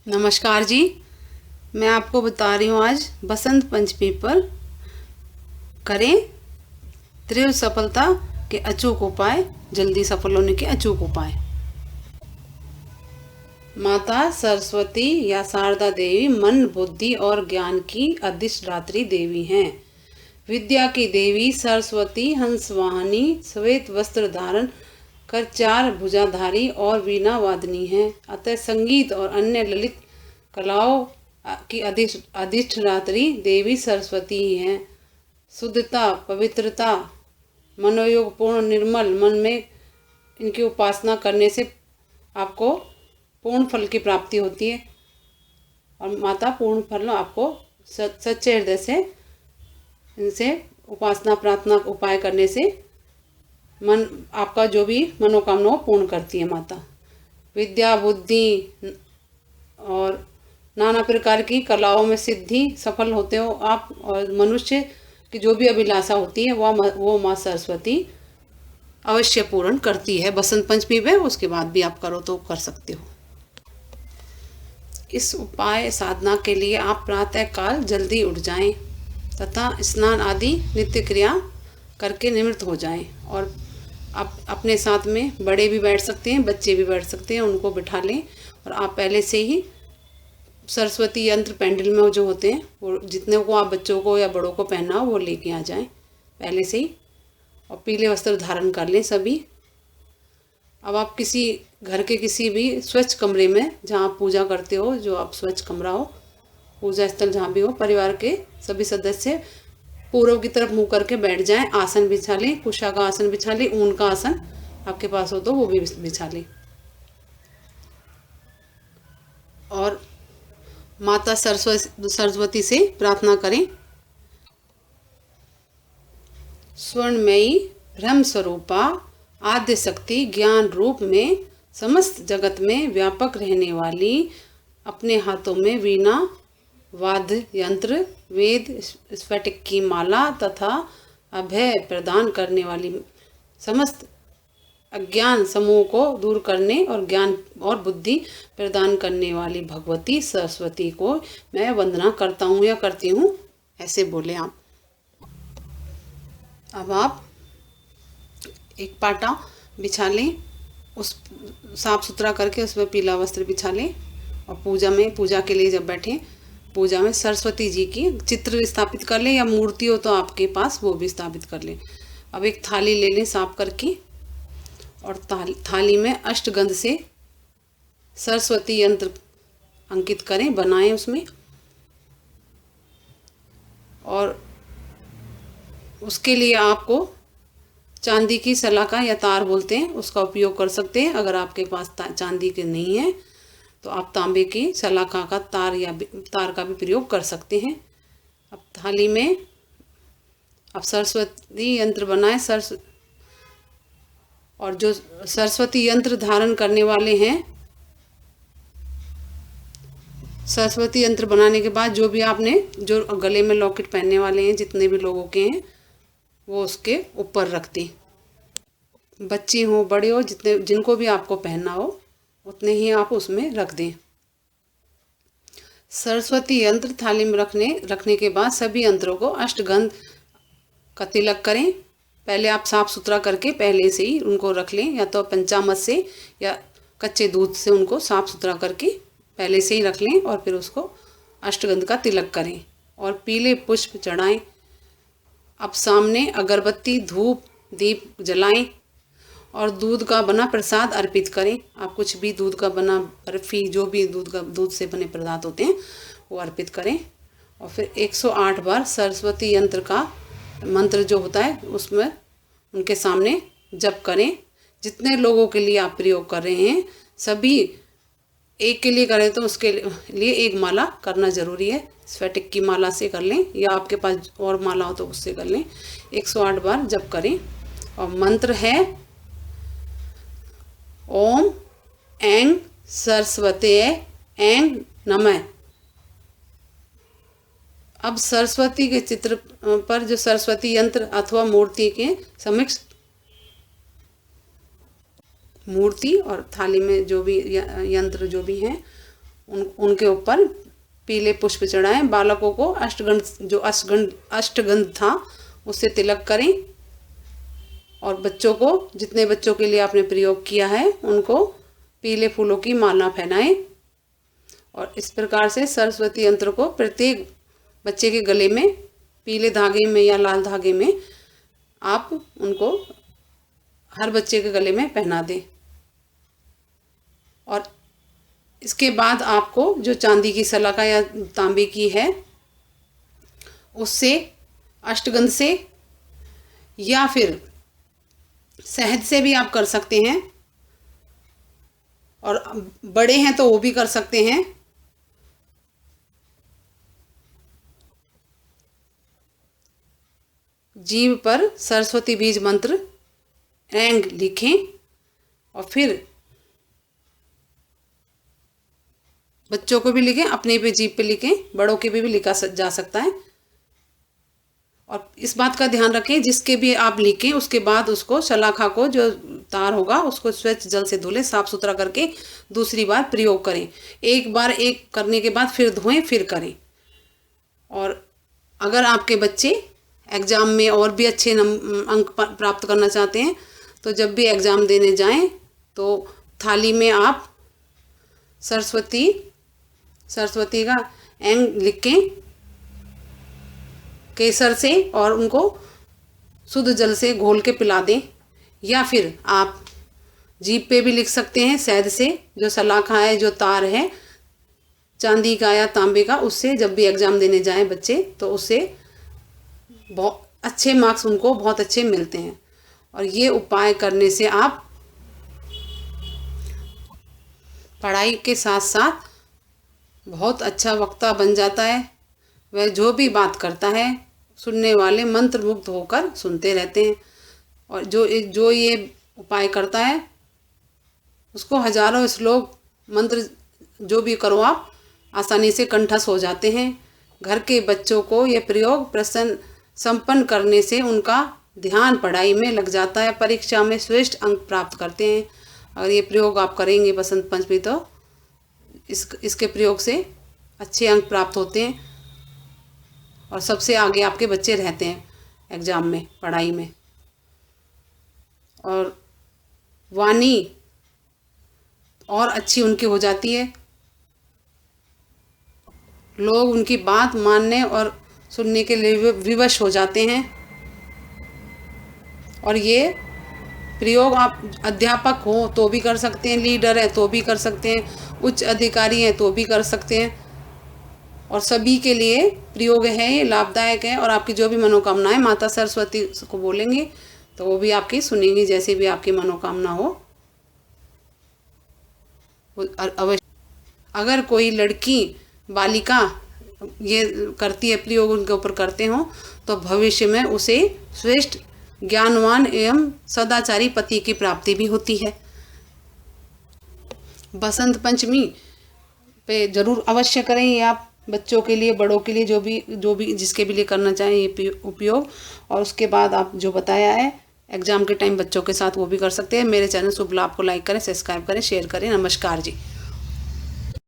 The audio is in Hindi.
नमस्कार जी। मैं आपको बता रही हूँ आज बसंत पंचमी पर करें तीव्र सफलता के अचूक उपाय, जल्दी सफल होने के अचूक उपाय। माता सरस्वती या शारदा देवी मन, बुद्धि और ज्ञान की अधिष्ठात्री देवी हैं। विद्या की देवी सरस्वती हंस वाहनी श्वेत वस्त्र धारण कर चार भुजाधारी और वीणा वादनी है। अतः संगीत और अन्य ललित कलाओं की अधिष्ठात्री देवी सरस्वती ही है। शुद्धता, पवित्रता, मनोयोग पूर्ण निर्मल मन में इनकी उपासना करने से आपको पूर्ण फल की प्राप्ति होती है और माता पूर्ण फल आपको सच्चे हृदय से इनसे उपासना प्रार्थना उपाय करने से मन आपका जो भी मनोकामना पूर्ण करती है माता। विद्या, बुद्धि और नाना प्रकार की कलाओं में सिद्धि सफल होते हो आप, और मनुष्य की जो भी अभिलाषा होती है वो माँ सरस्वती अवश्य पूर्ण करती है। बसंत पंचमी पे उसके बाद भी आप करो तो कर सकते हो। इस उपाय साधना के लिए आप प्रातः काल जल्दी उठ जाएं तथा स्नान आदि नित्य क्रिया करके निवृत्त हो जाएं। और आप अपने साथ में बड़े भी बैठ सकते हैं, बच्चे भी बैठ सकते हैं, उनको बिठा लें। और आप पहले से ही सरस्वती यंत्र पेंडल में जो होते हैं वो जितने को आप बच्चों को या बड़ों को पहना हो वो लेके आ जाएं पहले से ही, और पीले वस्त्र धारण कर लें सभी। अब आप किसी घर के किसी भी स्वच्छ कमरे में जहाँ आप पूजा करते हो, जो आप स्वच्छ कमरा हो, पूजा स्थल जहाँ भी हो, परिवार के सभी सदस्य पूर्व की तरफ मुंह करके बैठ जाएं। आसन बिछा लें, कुशा का आसन बिछा लें, ऊन का आसन आपके पास हो तो वो भी बिछा लें। और माता सरस्वती से प्रार्थना करें। स्वर्णमयी ब्रह्म स्वरूपा आद्य शक्ति ज्ञान रूप में समस्त जगत में व्यापक रहने वाली, अपने हाथों में वीणा, वाद्य यंत्र, वेद, स्फटिक की माला तथा अभय प्रदान करने वाली, समस्त अज्ञान समूह को दूर करने और ज्ञान और बुद्धि प्रदान करने वाली भगवती सरस्वती को मैं वंदना करता हूँ या करती हूँ, ऐसे बोले आप। अब आप एक पाटा बिछा लें, उस साफ सुथरा करके उसमें पीला वस्त्र बिछा लें। और पूजा के लिए जब बैठें, पूजा में सरस्वती जी की चित्र स्थापित कर लें या मूर्ति हो तो आपके पास वो भी स्थापित कर लें। अब एक थाली ले लें साफ करके, और थाली में अष्टगंध से सरस्वती यंत्र अंकित करें, बनाएं उसमें। और उसके लिए आपको चांदी की सलाखा या तार बोलते हैं उसका उपयोग कर सकते हैं। अगर आपके पास चांदी के नहीं है तो आप तांबे की सलाखा का तार का भी प्रयोग कर सकते हैं। अब थाली में आप सरस्वती यंत्र बनाएं। और जो सरस्वती यंत्र धारण करने वाले हैं, सरस्वती यंत्र बनाने के बाद जो भी आपने जो गले में लॉकेट पहनने वाले हैं, जितने भी लोगों के हैं, वो उसके ऊपर रख दें। बच्चे हो बड़े हो, जिनको भी आपको पहनना हो उतने ही आप उसमें रख दें। सरस्वती यंत्र थाली में रखने के बाद सभी यंत्रों को अष्टगंध का तिलक करें। पहले आप साफ सुथरा करके पहले से ही उनको रख लें, या तो पंचामृत से या कच्चे दूध से उनको साफ सुथरा करके पहले से ही रख लें, और फिर उसको अष्टगंध का तिलक करें और पीले पुष्प चढ़ाएं। अब सामने अगरबत्ती, धूप, दीप जलाएं और दूध का बना प्रसाद अर्पित करें। आप कुछ भी दूध का बना बर्फी, जो भी दूध से बने पदार्थ होते हैं वो अर्पित करें। और फिर 108 बार सरस्वती यंत्र का मंत्र जो होता है उसमें उनके सामने जप करें। जितने लोगों के लिए आप प्रयोग कर रहे हैं, सभी एक के लिए करें तो उसके लिए एक माला करना जरूरी है। स्फटिक की माला से कर लें या आपके पास और माला हो तो उससे कर लें। 108 बार जप करें। और मंत्र है ओम ऐं सरस्वते ऐं नमः। अब सरस्वती के चित्र पर जो सरस्वती यंत्र अथवा मूर्ति के समक्ष मूर्ति और थाली में जो भी यंत्र जो भी हैं उनके ऊपर पीले पुष्प चढ़ाएं। बालकों को अष्टगंध था उससे तिलक करें। और बच्चों को, जितने बच्चों के लिए आपने प्रयोग किया है, उनको पीले फूलों की माला पहनाएं। और इस प्रकार से सरस्वती यंत्र को प्रत्येक बच्चे के गले में पीले धागे में या लाल धागे में आप उनको हर बच्चे के गले में पहना दें। और इसके बाद आपको जो चांदी की सलाखा या तांबे की है उससे, अष्टगंध से या फिर शहद से भी आप कर सकते हैं, और बड़े हैं तो वो भी कर सकते हैं। जीभ पर सरस्वती बीज मंत्र ऐंग लिखें और फिर बच्चों को भी लिखें, अपने पे जीभ पे लिखें, बड़ों के भी लिखा जा सकता है। और इस बात का ध्यान रखें, जिसके भी आप लिखें उसके बाद उसको शलाखा को, जो तार होगा उसको स्वच्छ जल से धुलें, साफ सुथरा करके दूसरी बार प्रयोग करें। एक बार एक करने के बाद फिर धोएं, फिर करें। और अगर आपके बच्चे एग्ज़ाम में और भी अच्छे अंक प्राप्त करना चाहते हैं तो जब भी एग्ज़ाम देने जाएं तो थाली में आप सरस्वती का ऐंग लिखें केसर से और उनको शुद्ध जल से घोल के पिला दें। या फिर आप जीभ पे भी लिख सकते हैं शहद से, जो सलाखा है, जो तार है चांदी का या तांबे का, उससे जब भी एग्ज़ाम देने जाएं बच्चे तो उससे बहुत अच्छे मार्क्स उनको बहुत अच्छे मिलते हैं। और ये उपाय करने से आप पढ़ाई के साथ साथ बहुत अच्छा वक्ता बन जाता है। वह जो भी बात करता है सुनने वाले मंत्र मुग्ध होकर सुनते रहते हैं। और जो ये उपाय करता है उसको हजारों श्लोक मंत्र जो भी करो आप आसानी से कंठस्थ हो जाते हैं। घर के बच्चों को ये प्रयोग संपन्न करने से उनका ध्यान पढ़ाई में लग जाता है, परीक्षा में श्रेष्ठ अंक प्राप्त करते हैं। अगर ये प्रयोग आप करेंगे बसंत पंचमी तो इसके प्रयोग से अच्छे अंक प्राप्त होते हैं और सबसे आगे आपके बच्चे रहते हैं एग्ज़ाम में, पढ़ाई में। और वाणी और अच्छी उनकी हो जाती है, लोग उनकी बात मानने और सुनने के लिए विवश हो जाते हैं। और ये प्रयोग आप अध्यापक हो तो भी कर सकते हैं, लीडर है तो भी कर सकते हैं, उच्च अधिकारी हैं तो भी कर सकते हैं। और सभी के लिए प्रयोग है, ये लाभदायक है। और आपकी जो भी मनोकामनाएं माता सरस्वती को बोलेंगे तो वो भी आपकी सुनेंगी, जैसे भी आपकी मनोकामना हो अवश्य। अगर कोई लड़की बालिका ये करती है, प्रयोग उनके ऊपर करते हो तो भविष्य में उसे श्रेष्ठ ज्ञानवान एवं सदाचारी पति की प्राप्ति भी होती है। बसंत पंचमी पे जरूर अवश्य करें ये आप, बच्चों के लिए, बड़ों के लिए, जो भी जिसके भी लिए करना चाहें ये उपयोग। और उसके बाद आप जो बताया है एग्जाम के टाइम बच्चों के साथ वो भी कर सकते हैं। मेरे चैनल शुभ लाभ को लाइक करें, सब्सक्राइब करें, शेयर करें। नमस्कार जी।